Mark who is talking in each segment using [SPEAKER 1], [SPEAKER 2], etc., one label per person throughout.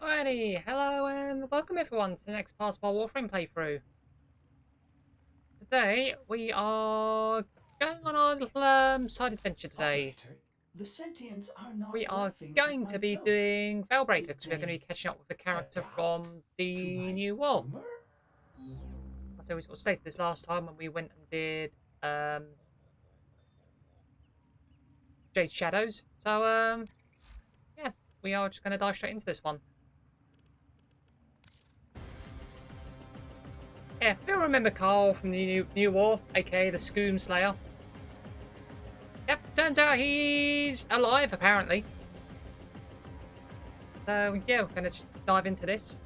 [SPEAKER 1] Alrighty, hello and welcome everyone to the next part of our Warframe playthrough. Today we are going on our little side adventure today.
[SPEAKER 2] Operator, the sentients are not
[SPEAKER 1] We are
[SPEAKER 2] laughing at
[SPEAKER 1] going
[SPEAKER 2] my
[SPEAKER 1] to be
[SPEAKER 2] jokes.
[SPEAKER 1] doing Veilbreaker
[SPEAKER 2] Did
[SPEAKER 1] because we're going to
[SPEAKER 2] they
[SPEAKER 1] be catching up with a character
[SPEAKER 2] adapt
[SPEAKER 1] from
[SPEAKER 2] to
[SPEAKER 1] the
[SPEAKER 2] my
[SPEAKER 1] new war.
[SPEAKER 2] humor?
[SPEAKER 1] So we sort of stated this last time when we went and did Jade Shadows. So yeah, we are just going to dive straight into this one. Yeah, if you remember Carl from the new war, aka the Skoomslayer. Yep, turns out he's alive apparently. So yeah, we're going to dive into this.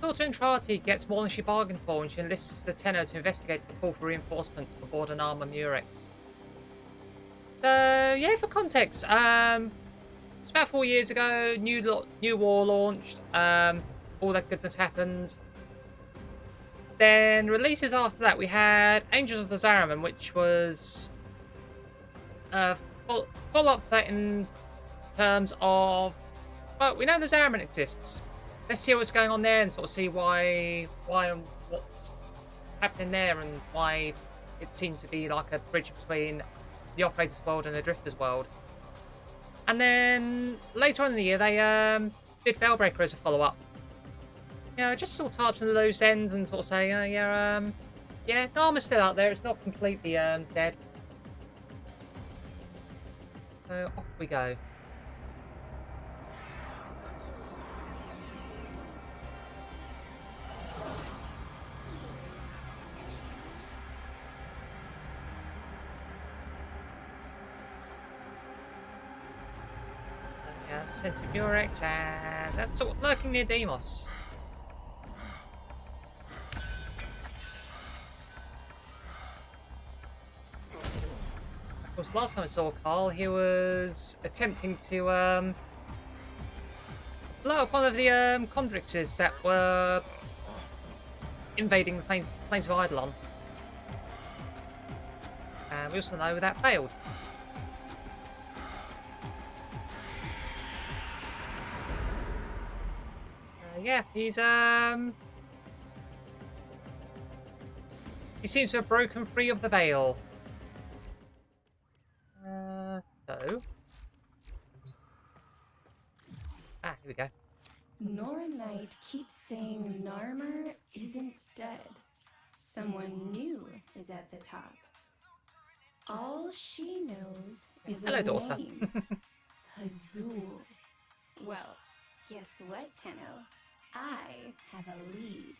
[SPEAKER 1] Daughter Entrati gets more than she bargained for when she enlists the tenor to investigate the call for reinforcements for War Narmer Murex. So yeah, for context, it's about 4 years ago. New war launched. All that goodness happens. Then releases after that, we had Angels of the Zaraman, which was uh, follow up to that in terms of, well, we know the Zaraman exists. Let's see what's going on there and sort of see why and what's happening there and why it seems to be like a bridge between the Operator's world and the Drifter's world. And then later on in the year, they did Veilbreaker as a follow-up. You know, just sort of touch on the loose ends and sort of say, yeah, Narmer's still out there. It's not completely dead. So off we go. Yeah, sent to Murex, and that's sort of lurking near Demos. Of course, last time I saw Carl, he was attempting to blow up one of the Condrixes that were invading the plains of Eidolon. And we also know that failed. Yeah, he seems to have broken free of the veil. So here we go.
[SPEAKER 3] Nora Knight keeps saying Narmer isn't dead. Someone new is at the top. All she knows is
[SPEAKER 1] Hello,
[SPEAKER 3] a
[SPEAKER 1] daughter.
[SPEAKER 3] name. Hazul. Well, guess what, Tenno? I have a lead.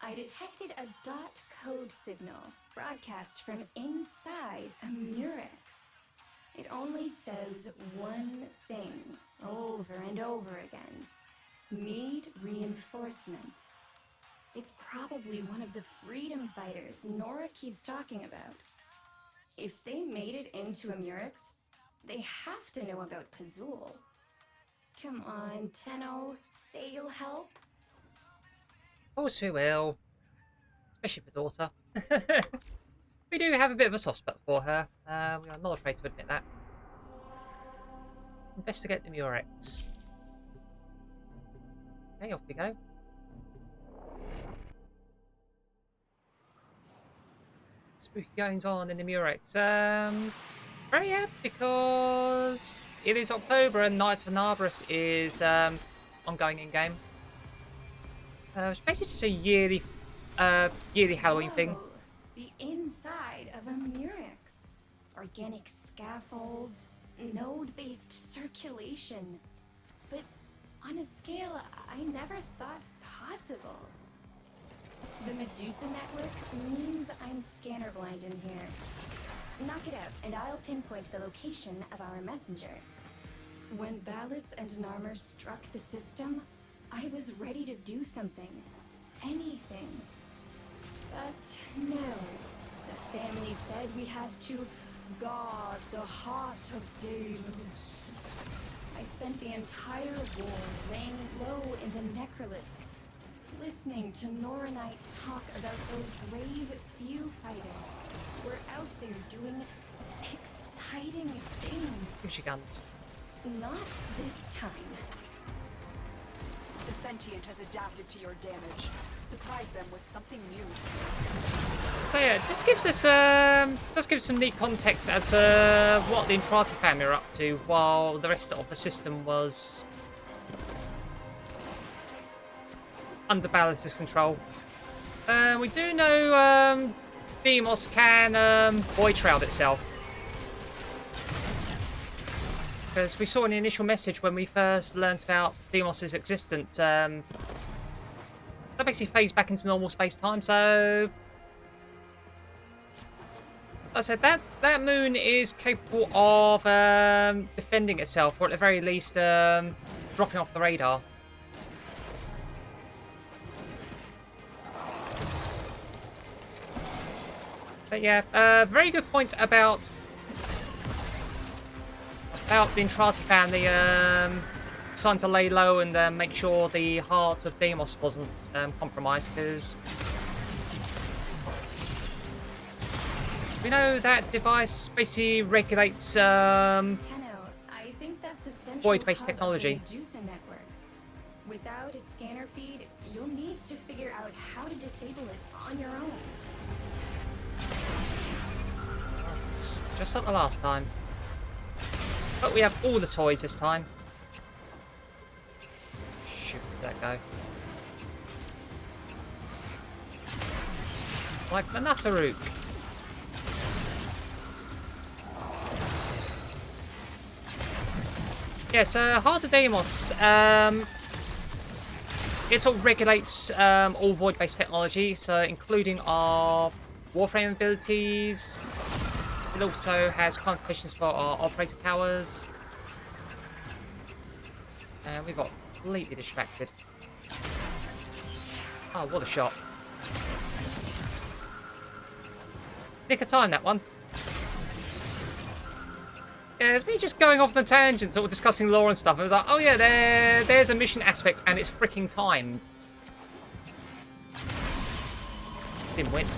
[SPEAKER 3] I detected a dot code signal broadcast from inside a Murex. It only says one thing over and over again. Need reinforcements. It's probably one of the freedom fighters Nora keeps talking about. If they made it into a Murex, they have to know about Pazul. Come on, Tenno, say you'll help.
[SPEAKER 1] Of course we will. Especially for daughter. We do have a bit of a soft spot for her. We are not afraid to admit that. Investigate the Murex. Okay, off we go. Spooky goings on in the Murex. Very happy because it is October and Knights of Narberus is ongoing in game. It's basically just a yearly Halloween thing.
[SPEAKER 3] Whoa, the inside of a Murex. Organic scaffolds, node-based circulation. But on a scale I never thought possible. The Medusa network means I'm scanner blind in here. Knock it out, and I'll pinpoint the location of our messenger. When Ballas and Narmer struck the system, I was ready to do something. Anything. But no. The family said we had to guard the heart of Deimos. I spent the entire war laying low in the Necrolysk, listening to Nora Knight talk about those brave few fighters who were out there doing exciting things.
[SPEAKER 1] Who she guns.
[SPEAKER 3] Not this time.
[SPEAKER 4] The sentient has adapted to your damage. Surprise them with something new.
[SPEAKER 1] So yeah, this gives us does give some neat context as what the Entrati family are up to, while the rest of the system was under Ballas's control. We do know Demos can void shroud itself, because we saw in the initial message when we first learnt about Demos' existence, that basically phased back into normal space-time. So, like I said, that moon is capable of defending itself, or at the very least, dropping off the radar. But yeah, very good point about the Entrati family deciding to lay low and make sure the heart of Demos wasn't compromised, because we know that device basically regulates
[SPEAKER 3] Tenno, I think that's the central
[SPEAKER 1] void-based
[SPEAKER 3] hub
[SPEAKER 1] technology.
[SPEAKER 3] of the Medusa network. Without a scanner feed, you'll need to figure out how to disable it on your own.
[SPEAKER 1] Just like the last time. But we have all the toys this time. Shoot, where'd that go? Like the Nutterook. Yes, Heart of Deimos. It sort of regulates all void-based technology, so including our Warframe abilities. It also has connotations for our operator powers. And we got completely distracted. Oh, what a shot. Nick of time, that one. Yeah, it's me just going off the tangent, sort of discussing lore and stuff. I was like, oh yeah, there's a mission aspect, and it's freaking timed. Dimwit.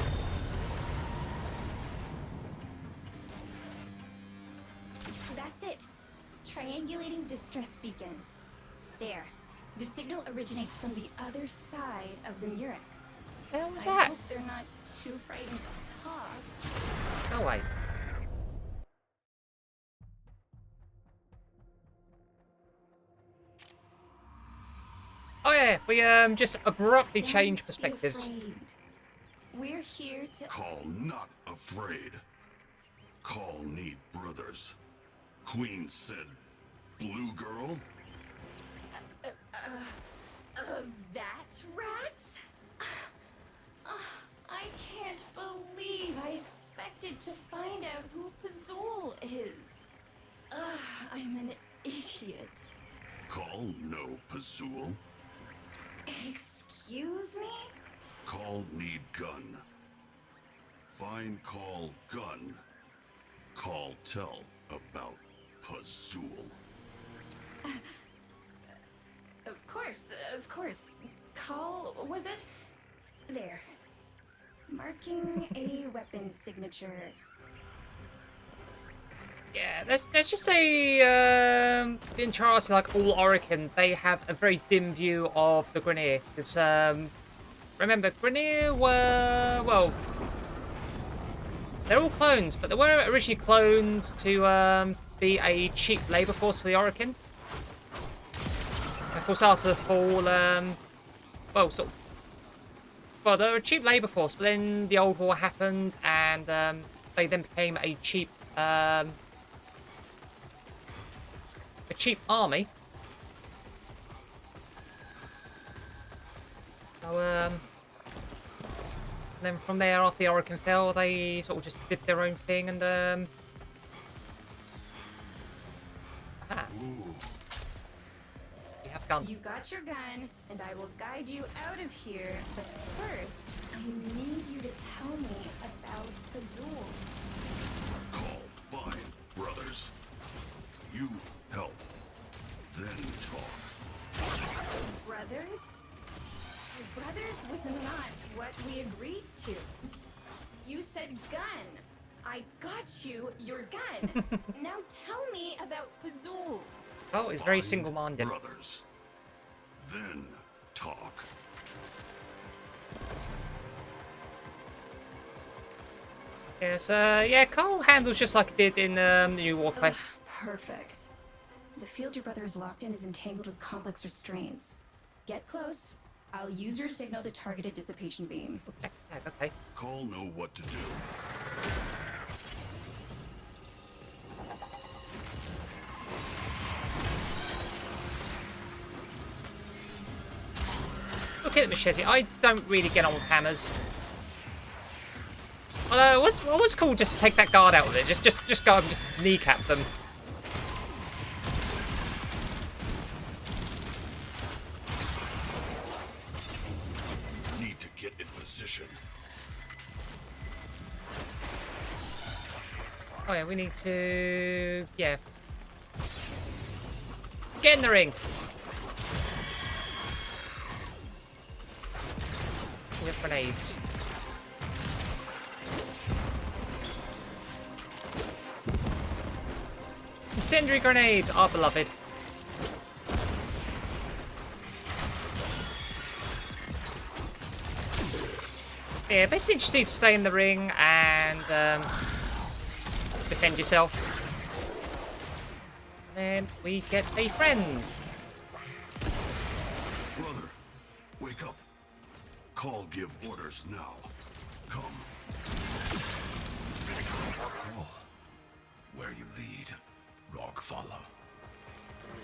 [SPEAKER 3] That's it. Triangulating distress beacon. There. The signal originates from the other side of the Murex.
[SPEAKER 1] What was
[SPEAKER 3] I
[SPEAKER 1] that?
[SPEAKER 3] hope they're not too frightened to talk.
[SPEAKER 1] No way. Oh yeah, we just abruptly changed
[SPEAKER 3] Don't be
[SPEAKER 1] perspectives.
[SPEAKER 3] afraid. We're here to.
[SPEAKER 5] Call not afraid. Call need brothers. Queen said, blue girl?
[SPEAKER 3] That rat? I can't believe I expected to find out who Pazul is. I'm an idiot.
[SPEAKER 5] Call no Pazul.
[SPEAKER 3] Excuse me?
[SPEAKER 5] Call need gun. Find call gun. Call tell about Pazul.
[SPEAKER 3] Of course. Call, was it? There. Marking a weapon signature.
[SPEAKER 1] Yeah, let's just say the Entrati, like all Oricon, they have a very dim view of the Grineer. Because remember, Grineer were, well, they're all clones, but they were originally cloned to be a cheap labour force for the Oricon. Of course, after the fall, well, sort of, well, they were a cheap labour force, but then the Old War happened, and they then became a cheap army. So, then from there, after the Oricon fell, they sort of just did their own thing, and we have guns.
[SPEAKER 3] You got your gun, and I will guide you out of here. But first, I need you to tell me about Pazul.
[SPEAKER 5] Call find brothers. You help. Then talk.
[SPEAKER 3] Brothers? Brothers was not what we agreed to. You said gun. I got you your gun. Now tell me about Pazul.
[SPEAKER 1] Oh, it's very
[SPEAKER 5] Find
[SPEAKER 1] single-minded.
[SPEAKER 5] brothers. Then talk.
[SPEAKER 1] Yes, yeah, Cole handles just like he did in the new War Quest.
[SPEAKER 3] Perfect. The field your brother is locked in is entangled with complex restraints. Get close. I'll use your signal to target a dissipation beam.
[SPEAKER 1] Okay.
[SPEAKER 5] Call know what to do.
[SPEAKER 1] Look at Machete. I don't really get on with hammers. Although it was cool just to take that guard out of it. Just go and just kneecap them.
[SPEAKER 5] Need to get in position.
[SPEAKER 1] Oh yeah, we need to... yeah. Get in the ring! We have grenades. Incendiary grenades, our beloved. Yeah, basically just need to stay in the ring and defend yourself. And then we get a friend.
[SPEAKER 5] Brother, wake up. Call give orders now. Come.
[SPEAKER 6] Where you lead, Rock follow.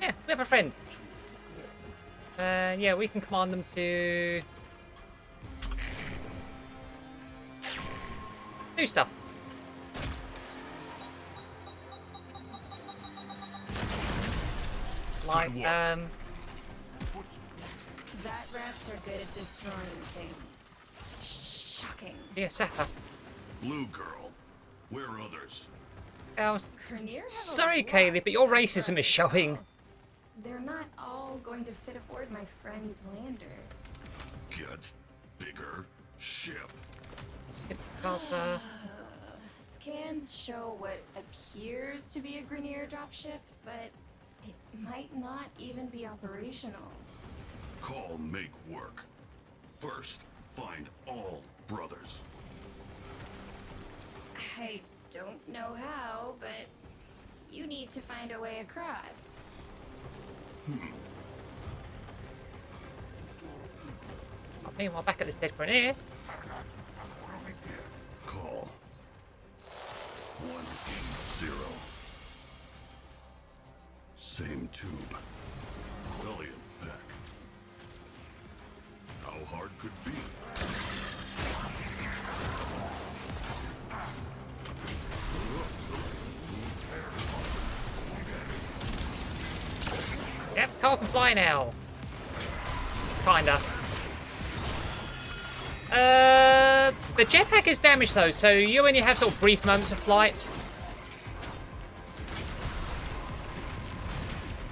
[SPEAKER 1] Yeah, we have a friend. Yeah, we can command them to do stuff. Like,
[SPEAKER 3] That rats are good at destroying things. Shocking.
[SPEAKER 1] yeah, Saka.
[SPEAKER 5] Blue girl. Where others?
[SPEAKER 3] Grenier have a
[SPEAKER 1] Sorry,
[SPEAKER 3] lot
[SPEAKER 1] Kaylee, but your
[SPEAKER 3] to
[SPEAKER 1] racism is showing.
[SPEAKER 3] They're not all going to fit aboard my friend's lander.
[SPEAKER 5] Get bigger ship.
[SPEAKER 3] Scans show what appears to be a Grenier dropship, but it might not even be operational.
[SPEAKER 5] Call make work. First, find all brothers.
[SPEAKER 3] I don't know how, but you need to find a way across.
[SPEAKER 1] Meanwhile, back at this dead Grenier.
[SPEAKER 5] Call 180. Same tube. Elliot back. How hard could be?
[SPEAKER 1] Yep, Cole can fly now. Kinda. The jetpack is damaged though, so you only have sort of brief moments of flight.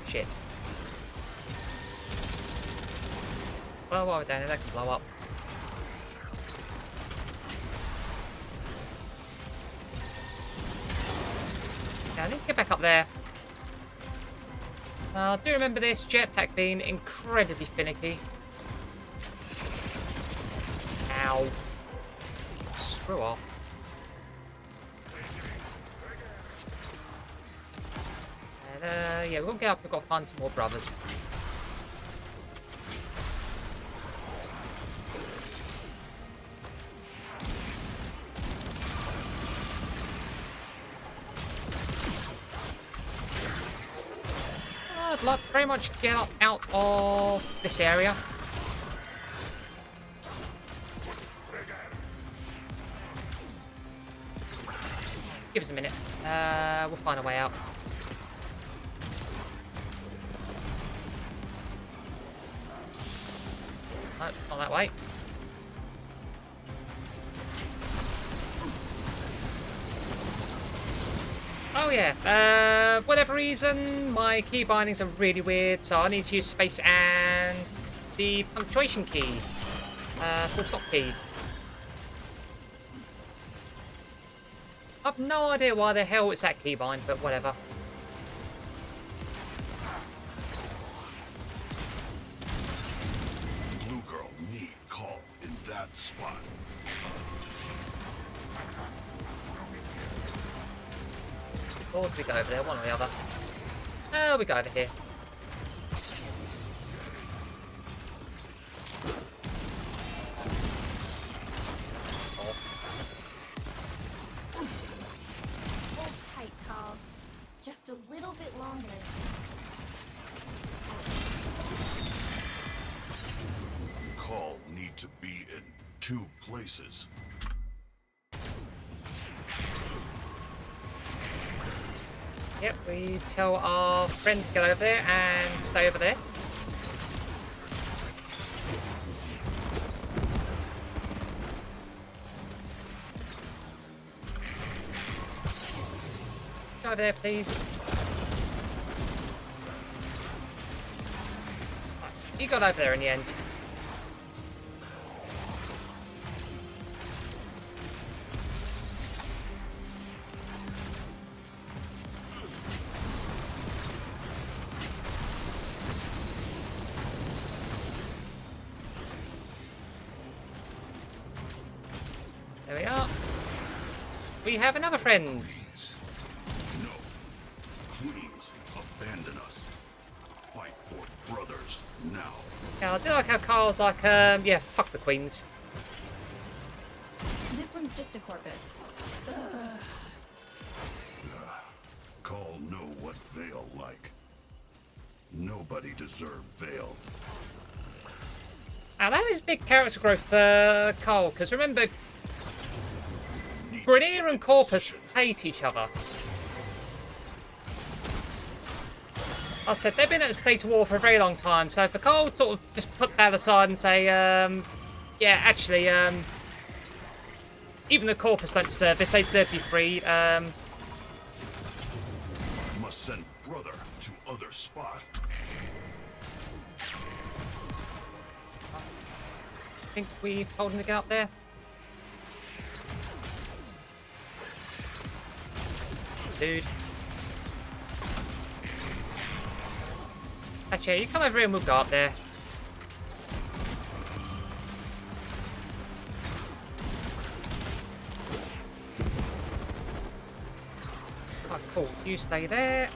[SPEAKER 1] Shit. Well, while we're down here, that can blow up. Yeah, I need to get back up there. I do remember this jetpack being incredibly finicky. Ow. Screw off. And, yeah, we'll get up. We've got to find some more brothers. I'd like to very much get out of this area. Give us a minute. We'll find a way out. No, it's not that way. Oh yeah, whatever reason, my key bindings are really weird, so I need to use space and the punctuation key. Full stop key. I've no idea why the hell it's that keybind, but whatever.
[SPEAKER 5] hot spot.
[SPEAKER 1] Or do we go over there? One or the other. Oh, we go over here.
[SPEAKER 3] Hold tight, Carl. Just a little bit longer.
[SPEAKER 5] Call need to be in 2 places.
[SPEAKER 1] Yep, we tell our friends to get over there and stay over there. Go over there, please. You got over there in the end. There we are. We have another friend.
[SPEAKER 5] Queens. No. Queens, abandon us. Fight for brothers now.
[SPEAKER 1] Yeah, I do like how Carl's like, yeah, fuck the queens.
[SPEAKER 3] This one's just a corpus.
[SPEAKER 5] Call know what Vale like. Nobody deserved Vale.
[SPEAKER 1] Now that is big character growth for Carl, because remember, Grenier and Corpus hate each other. I said they've been at a state of war for a very long time, so for Carl to sort of just put that aside and say, yeah, actually, even the Corpus don't deserve this, they deserve to be freed.
[SPEAKER 5] Must send brother to other spot.
[SPEAKER 1] I think we told him to get up there. Dude. Actually, you come over here and we'll go up there. Oh, cool. You stay there.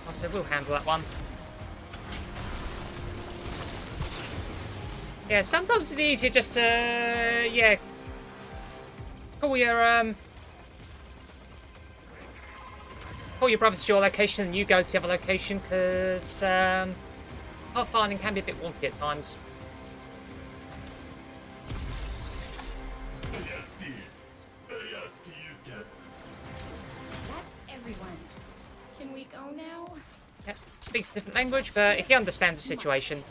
[SPEAKER 1] I said we'll handle that one. Yeah, sometimes it's easier just to, yeah, call your brothers to your location and you go to the other location, because pathfinding can be a bit wonky at times.
[SPEAKER 3] That's everyone. Can we go now?
[SPEAKER 1] Yep, speaks a different language, but he understands the situation.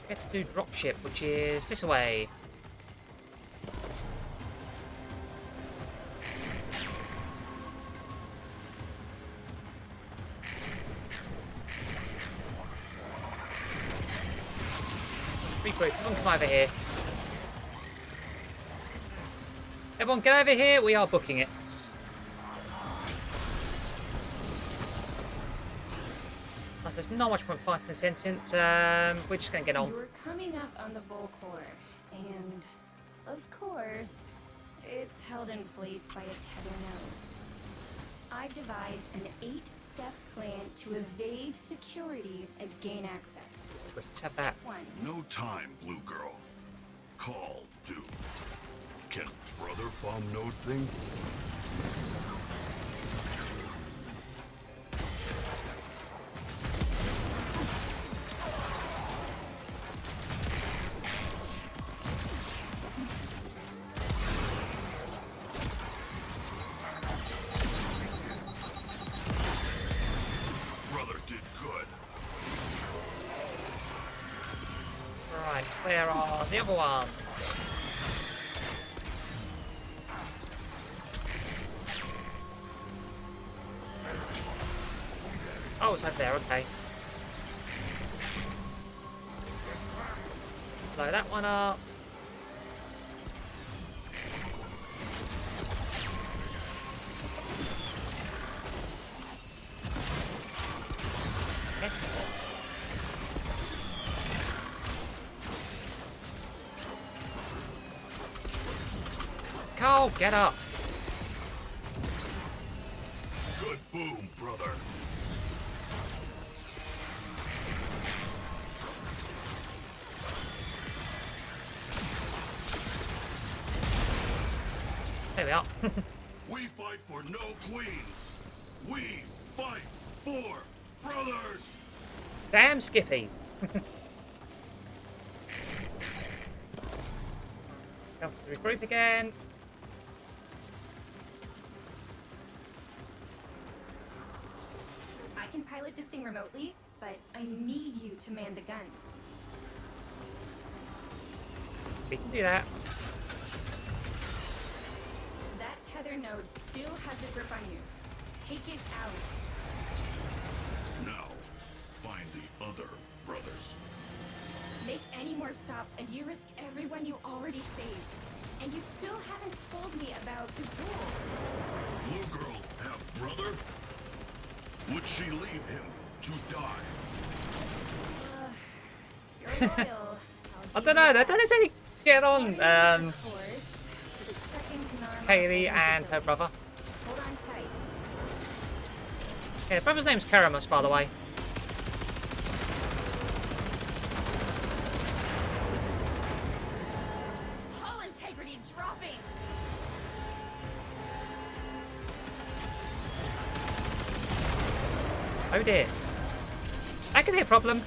[SPEAKER 1] Get to dropship, which is this way. Regroup, everyone come over here. Everyone get over here, we are booking it. There's not much point fighting the sentence. We're just gonna get on.
[SPEAKER 3] You're coming up on the Volcor, and of course, it's held in place by a tether node. I've devised an 8-step plan to evade security and gain access.
[SPEAKER 1] Let's have that.
[SPEAKER 3] Step 1.
[SPEAKER 5] No time, Blue Girl. Call do. Can brother bomb node thing? Brother did good.
[SPEAKER 1] Right, where are the other ones? Oh, it's over there, okay. Blow that one up. Carl, get up.
[SPEAKER 5] Good boom, brother.
[SPEAKER 1] There we are.
[SPEAKER 5] We fight for no queens. We fight for brothers.
[SPEAKER 1] Damn Skippy. Time to regroup again.
[SPEAKER 3] I can pilot this thing remotely, but I need you to man the guns.
[SPEAKER 1] We can do that.
[SPEAKER 3] That tether node still has a grip on you. Take it out.
[SPEAKER 5] Now, find the other brothers.
[SPEAKER 3] Make any more stops and you risk everyone you already saved. And you still haven't told me about Azul.
[SPEAKER 5] Blue girl have brother? Would she leave him to die?
[SPEAKER 3] You're loyal.
[SPEAKER 1] I don't know, they don't necessarily get on,
[SPEAKER 3] Course to the second Narmer
[SPEAKER 1] Kaylee
[SPEAKER 3] holding
[SPEAKER 1] and her
[SPEAKER 3] facility.
[SPEAKER 1] brother.
[SPEAKER 3] Hold on tight.
[SPEAKER 1] Okay, the brother's name's Karamus, by the way.
[SPEAKER 3] Hull integrity dropping.
[SPEAKER 1] Oh dear. That could be a problem.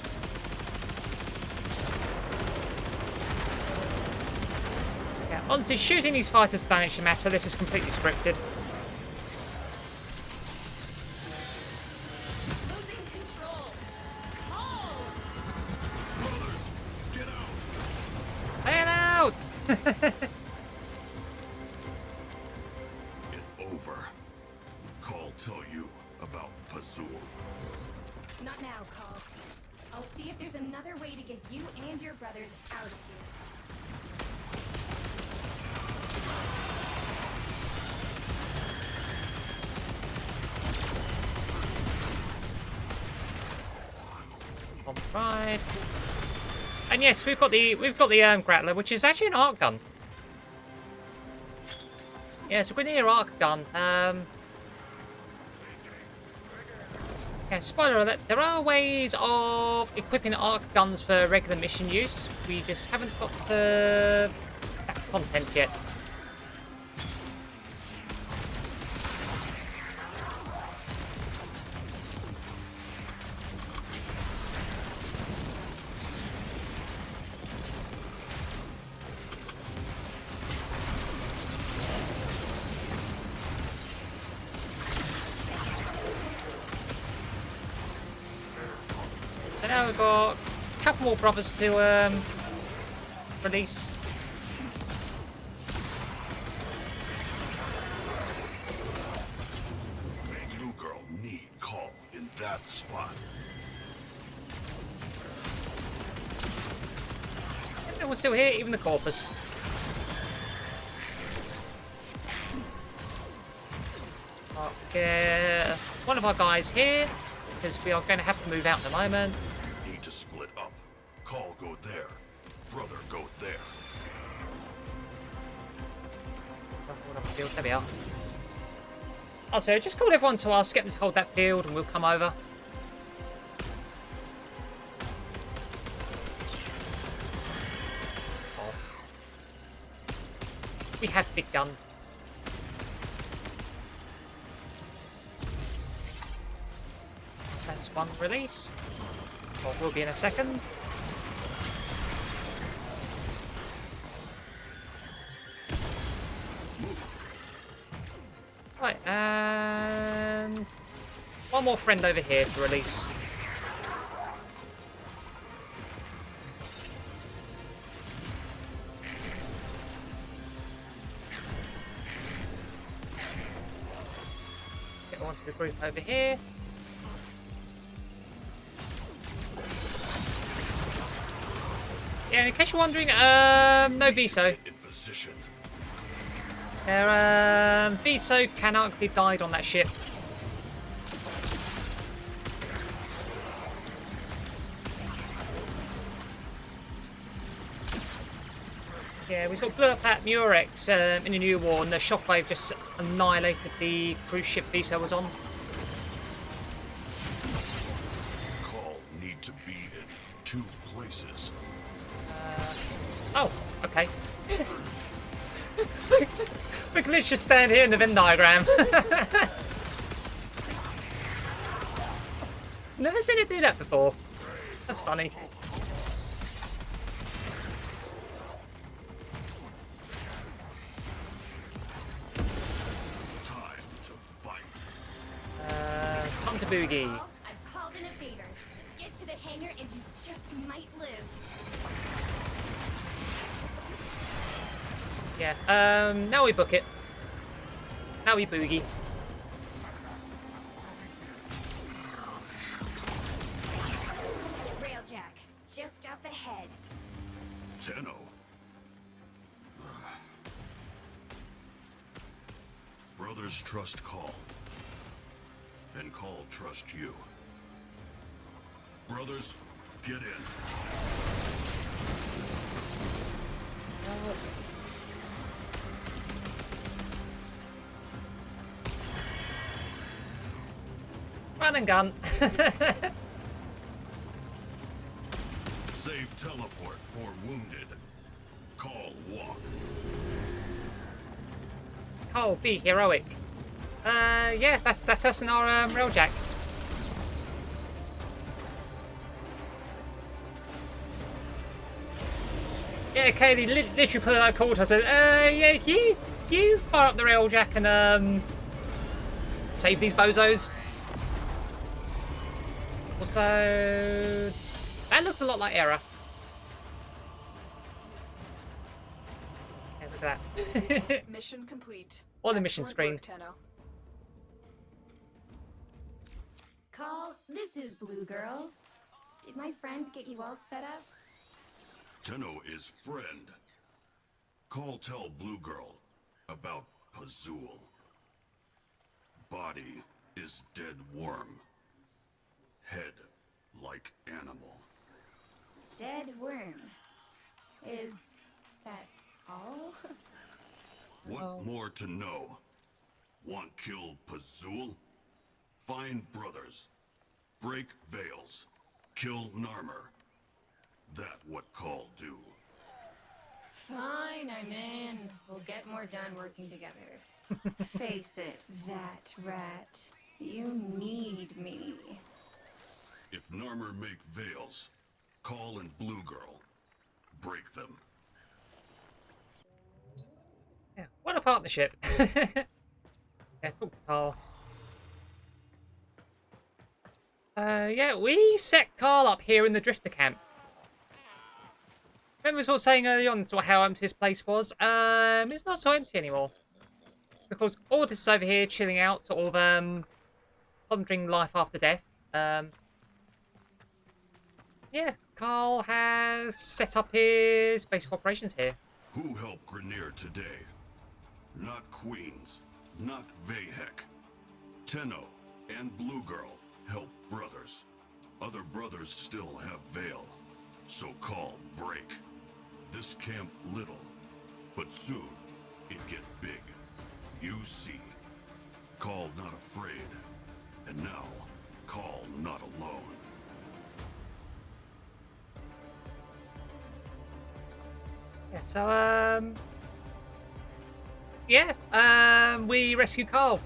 [SPEAKER 1] Yeah, honestly, shooting these fighters don't actually matter. This is completely scripted.
[SPEAKER 3] Losing control. Hull.
[SPEAKER 5] Brothers, get out!
[SPEAKER 1] Get out!
[SPEAKER 5] It's over. Call tell you about Pazul.
[SPEAKER 3] Not now, Call. I'll see if there's another way to get you and your brothers out of here.
[SPEAKER 1] Right. And yes, we've got the Grappler, which is actually an arc gun. Yeah, it's a Grenier arc gun. Yeah, spoiler alert, there are ways of equipping arc guns for regular mission use. We just haven't got to that content yet. So now we've got a couple more brothers to release.
[SPEAKER 5] Blue girl need call in that spot.
[SPEAKER 1] Everyone's still here, even the corpus. Okay, one of our guys here, because we are going to have to move out in a moment.
[SPEAKER 5] Need to split up. Call go there. Brother go there.
[SPEAKER 1] There we are. Also, just call everyone to ask, get them to hold that field, and we'll come over. Oh. We have big gun. That's one release. Or will be in a second. Right, and one more friend over here to release. Get one to the group over here. Yeah, in case you're wondering, no Viso.
[SPEAKER 5] In position.
[SPEAKER 1] Viso canonically died on that ship. Yeah, we sort of blew up at Murex in a new war, and the shockwave just annihilated the cruise ship Visa was on.
[SPEAKER 5] Call need to be in 2 places.
[SPEAKER 1] Oh, okay. We can literally just stand here in the Venn diagram. Never seen it do that before. That's funny.
[SPEAKER 5] Time to fight.
[SPEAKER 1] Come to Boogie.
[SPEAKER 3] Paul, I've called in a favor. Get to the hangar and you just might live.
[SPEAKER 1] Yeah, now we book it. Now we Boogie.
[SPEAKER 3] Railjack, just up ahead.
[SPEAKER 5] Tenno. Brothers trust Call. And Call trust you. Brothers, get in.
[SPEAKER 1] Run and gun.
[SPEAKER 5] Save teleport for wounded. Call walk.
[SPEAKER 1] Oh, be heroic. Yeah, that's us and our railjack. Yeah, Kaylee literally put out a call to us and yeah, you fire up the railjack and save these bozos. Also, that looks a lot like Error. Yeah, look at that.
[SPEAKER 4] Mission complete.
[SPEAKER 1] On the mission
[SPEAKER 4] Excellent
[SPEAKER 1] screen.
[SPEAKER 4] work, Tenno.
[SPEAKER 3] Call, this is Blue Girl. Did my friend get you all set up?
[SPEAKER 5] Tenno is friend. Call tell Blue Girl about Pazul. Body is dead worm. Head like animal.
[SPEAKER 3] Dead worm. Is that all?
[SPEAKER 5] What more to know? Want kill Pazul? Find brothers. Break veils. Kill Narmer. That what Call do.
[SPEAKER 3] Fine, I'm in. We'll get more done working together. Face it, that rat. You need me.
[SPEAKER 5] If Narmer make veils, Call and Blue Girl. Break them.
[SPEAKER 1] Yeah, what a partnership. Yeah, talk to Carl. Yeah, we set Carl up here in the Drifter camp. Remember we were saying earlier on sort of how empty this place was? It's not so empty anymore. Because Ordis is over here chilling out, sort of pondering life after death. Yeah, Carl has set up his base of operations here.
[SPEAKER 5] Who helped Grenier today? Not Queens, not Vahek. Tenno and Blue Girl help brothers. Other brothers still have Veil. So Call break. This camp little, but soon it get big. You see. Call not afraid. And now, Call not alone.
[SPEAKER 1] Yeah, so, yeah, we rescue Carl.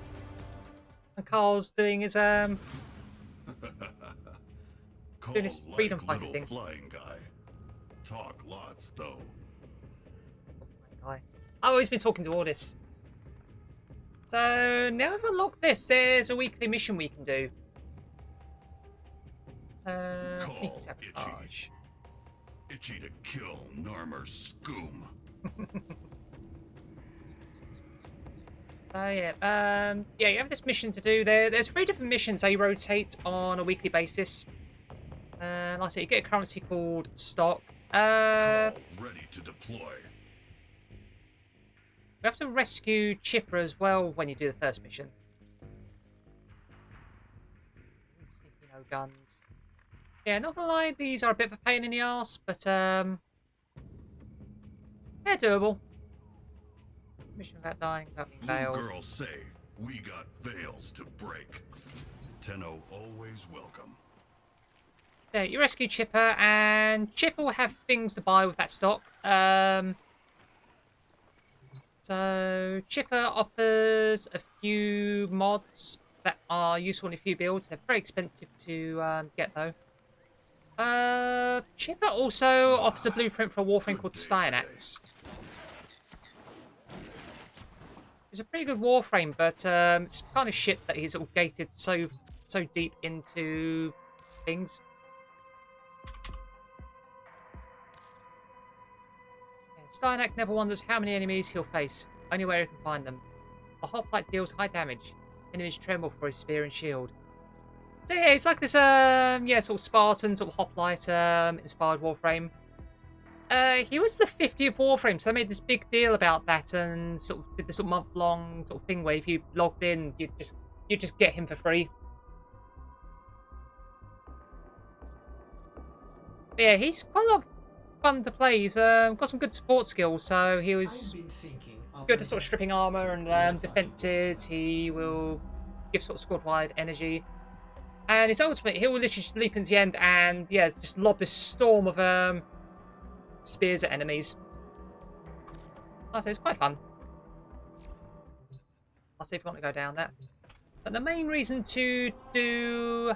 [SPEAKER 1] And Carl's doing his,
[SPEAKER 5] Call
[SPEAKER 1] doing his freedom
[SPEAKER 5] like
[SPEAKER 1] fighting
[SPEAKER 5] little
[SPEAKER 1] thing.
[SPEAKER 5] flying guy. Talk lots though.
[SPEAKER 1] I've always been talking to Ordis. So, now I've unlocked this, there's a weekly mission we can do. Sneaky
[SPEAKER 5] Call
[SPEAKER 1] sabotage.
[SPEAKER 5] Itchy to kill Narmer's Skoom.
[SPEAKER 1] So yeah, yeah, you have this mission to do. There's 3 different missions they rotate on a weekly basis. Like I said, you get a currency called stock.
[SPEAKER 5] Call ready to deploy.
[SPEAKER 1] We have to rescue Chipper as well when you do the first mission. Sneaky no guns. Yeah, not gonna lie, these are a bit of a pain in the arse, but yeah, Yeah, doable. Mission without dying, without being
[SPEAKER 5] Blue
[SPEAKER 1] veiled.
[SPEAKER 5] girls say we got veils to break. Tenno always welcome.
[SPEAKER 1] Yeah, you rescue Chipper, and Chipper will have things to buy with that stock. So Chipper offers a few mods that are useful in a few builds. They're very expensive to get though. Chipper also offers a blueprint for a Warframe called Styanax. It's a pretty good Warframe, but it's kind of shit that he's all gated so deep into things. Styanax never wonders how many enemies he'll face, only where he can find them. A hoplite deals high damage. Enemies tremble for his spear and shield. So yeah, it's like this sort of Spartan, sort of hoplite inspired Warframe. He was the 50th Warframe, so they made this big deal about that and sort of did this sort of month-long sort of thing where if you logged in, you just get him for free. But yeah, he's quite a lot of fun to play. He's got some good support skills, so he was good at sort of stripping armor and defenses. He will give sort of squad-wide energy. And his ultimate, he will literally just leap into the end and, yeah, just lob this storm of spears at enemies. I'll say it's quite fun. I'll see if I want to go down that. But the main reason to do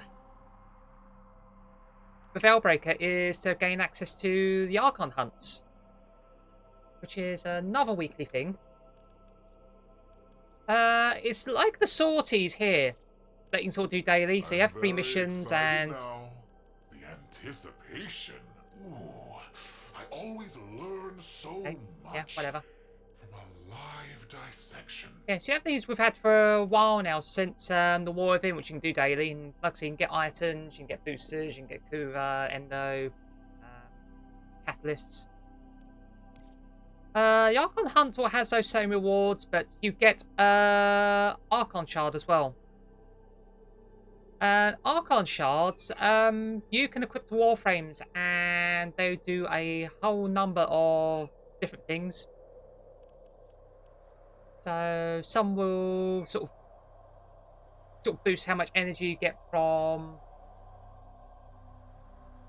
[SPEAKER 1] the Veilbreaker is to gain access to the Archon hunts, which is another weekly thing. It's like the sorties here that you can sort of do daily. So you have 3 missions and...
[SPEAKER 7] Now. The anticipation. Ooh, I always learn so much.
[SPEAKER 1] Yeah, whatever.
[SPEAKER 7] From a live dissection.
[SPEAKER 1] Yeah, so you have these we've had for a while now since the war event, which you can do daily. And like I say, you can get items, you can get boosters, you can get Kuva, Endo, catalysts. The Archon Hunt all has those same rewards, but you get Archon Shard as well. Archon Shards, you can equip to Warframes, and they do a whole number of different things. So some will sort of boost how much energy you get from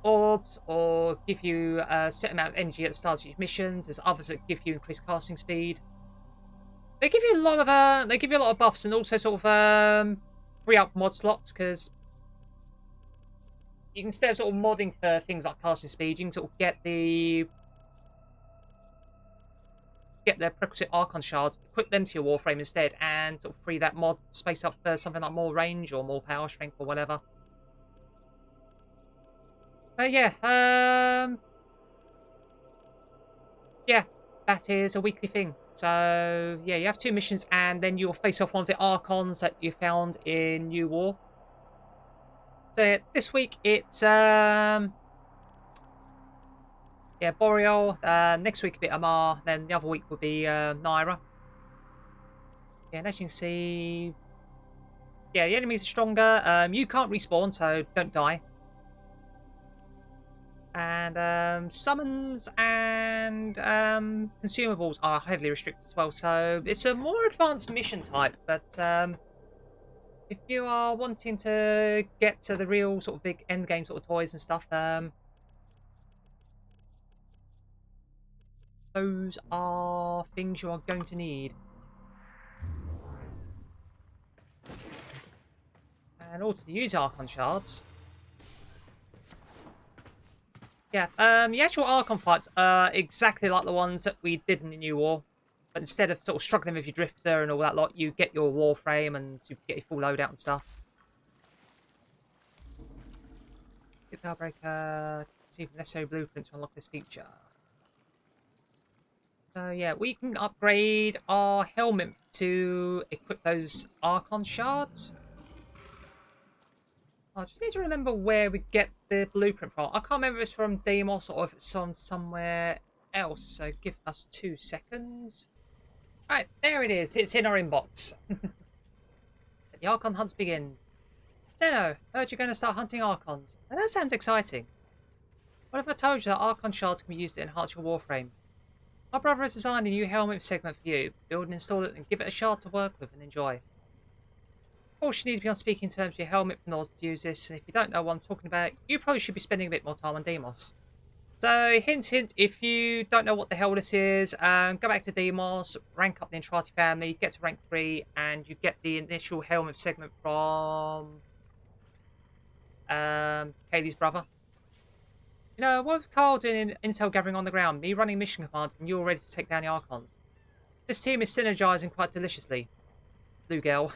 [SPEAKER 1] orbs, or give you a set amount of energy at the start of each mission. There's others that give you increased casting speed. They give you a lot of buffs, and also sort of free up mod slots, because you can, instead of sort of modding for things like casting speed, you can sort of get the prerequisite Archon Shards, equip them to your Warframe instead, and sort of free that mod space up for something like more range or more power strength or whatever. Yeah, that is a weekly thing. So, yeah, you have 2 missions, and then you'll face off one of the Archons that you found in New War. So, this week, it's, Boreal. Next week, a bit Amar. Then the other week will be, Naira. Yeah, and as you can see, yeah, the enemies are stronger. You can't respawn, so don't die. And summons and consumables are heavily restricted as well, so it's a more advanced mission type. But if you are wanting to get to the real sort of big end game sort of toys and stuff, those are things you are going to need. And also to use Archon Shards. Yeah, the actual Archon fights are exactly like the ones that we did in the New War. But instead of sort of struggling with your Drifter and all that lot, you get your Warframe and you get your full loadout and stuff. Get Veilbreaker, see the necessary blueprints to unlock this feature. So yeah, we can upgrade our helmet to equip those Archon Shards. I just need to remember where we get the blueprint from. I can't remember if it's from Deimos or if it's on somewhere else. So give us 2 seconds. Right, there it is. It's in our inbox. The Archon hunts begin. Tenno, heard you're going to start hunting Archons. Now that sounds exciting. What if I told you that Archon Shards can be used to enhance your Warframe? My brother has designed a new helmet segment for you. Build and install it and give it a shard to work with and enjoy. Of course, you need to be on speaking terms with your helmet in order to use this, and if you don't know what I'm talking about, you probably should be spending a bit more time on Demos. So, hint, hint, if you don't know what the hell this is, go back to Demos, rank up the Entrati family, get to rank 3, and you get the initial helmet segment from Kaylee's brother. You know, what was Carl doing in intel gathering on the ground? Me running mission commands, and you're ready to take down the Archons. This team is synergizing quite deliciously. Blue girl.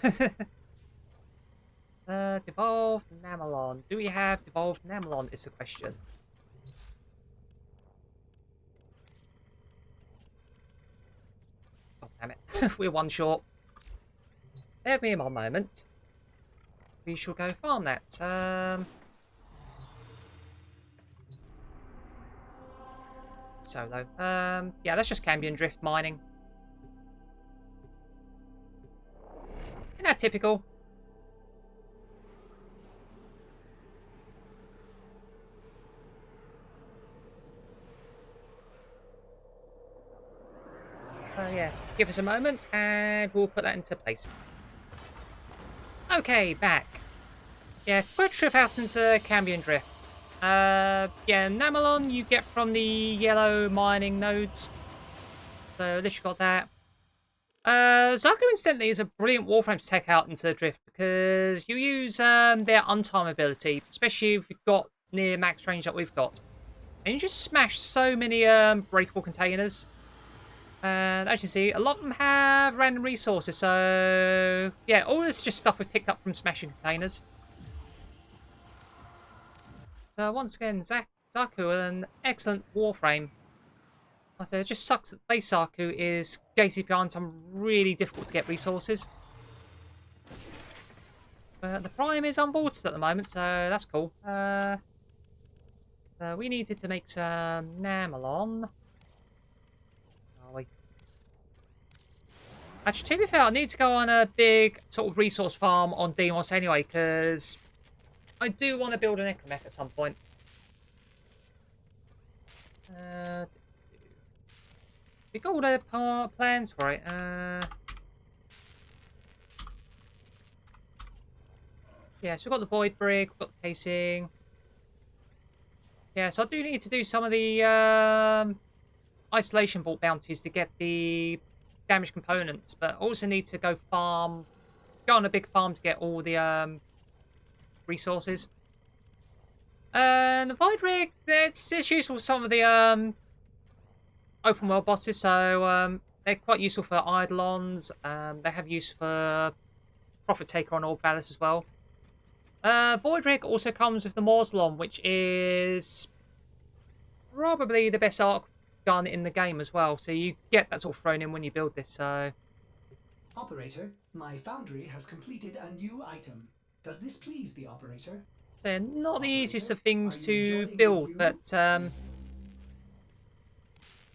[SPEAKER 1] Devolved Namelon. Do we have Devolved Namelon is the question. Oh, damn it. We're one short. Bear with me in one moment. We shall go farm that. Solo. Yeah, that's just Cambion Drift mining. Isn't that typical? So yeah, give us a moment and we'll put that into place. Okay, back. Yeah, quick trip out into Cambion Drift. Yeah, Namelon you get from the yellow mining nodes. So at least you got that. Zaku incidentally is a brilliant Warframe to take out into the Drift because you use their untime ability, especially if you've got near max range that we've got. And you just smash so many breakable containers. And as you see, a lot of them have random resources, so yeah, all this is just stuff we've picked up from smashing containers. So once again, Zaku, an excellent Warframe. I say it just sucks that base Zaku is gated behind some really difficult to get resources. But the Prime is unbolted at the moment, so that's cool. So we needed to make some Namelon. Actually, to be fair, I need to go on a big sort of resource farm on Demos anyway, because I do want to build an Ecomech at some point. We got all the plans for it. Yeah, so we've got the Void Brig, we've got the casing. Yeah, so I do need to do some of the Isolation Vault bounties to get the damaged components, but also need to go on a big farm to get all the resources. And the Void Rig, it's useful for some of the open world bosses, so they're quite useful for Eidolons. They have use for Prophet Taker on Orb Valis as well. Void Rig also comes with the Morslon, which is probably the best arc gun in the game as well, so you get that sort of thrown in when you build this. So
[SPEAKER 2] Operator, my foundry has completed a new item. Does this please the operator?
[SPEAKER 1] so not the easiest of things
[SPEAKER 2] are
[SPEAKER 1] to
[SPEAKER 2] you enjoying
[SPEAKER 1] build,
[SPEAKER 2] the
[SPEAKER 1] but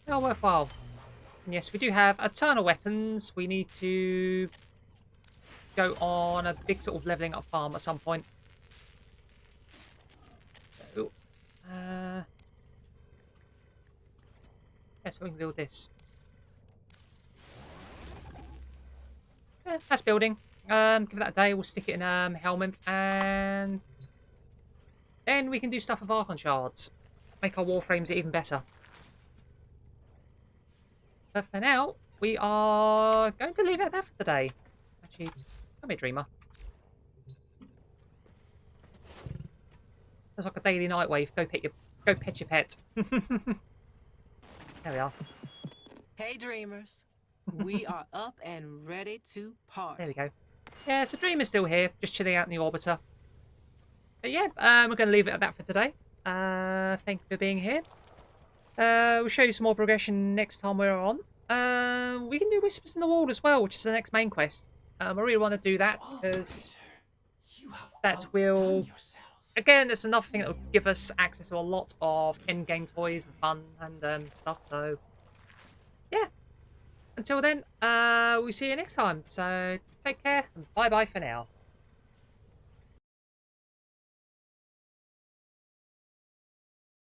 [SPEAKER 1] well, worthwhile. And yes, we do have a ton of weapons. We need to go on a big sort of leveling up farm at some point. So, yeah, so we can build this. Yeah, that's building. Give it that a day, we'll stick it in Helminth, and then we can do stuff with Archon shards. Make our Warframes even better. But for now, we are going to leave it at that for today. Actually, come here, Dreamer. It's like a daily night wave. Go pet your pet. There we are.
[SPEAKER 8] Hey, dreamers. We are up and ready to party.
[SPEAKER 1] There we go. Yeah, so Dreamer's still here, just chilling out in the orbiter. But yeah, we're going to leave it at that for today. Thank you for being here. We'll show you some more progression next time we're on. We can do Whispers in the Wall as well, which is the next main quest. I really want to do that because that will... Again, it's another thing that will give us access to a lot of endgame toys and fun and stuff, so... Yeah. Until then, we'll see you next time. So, take care, and bye-bye for now.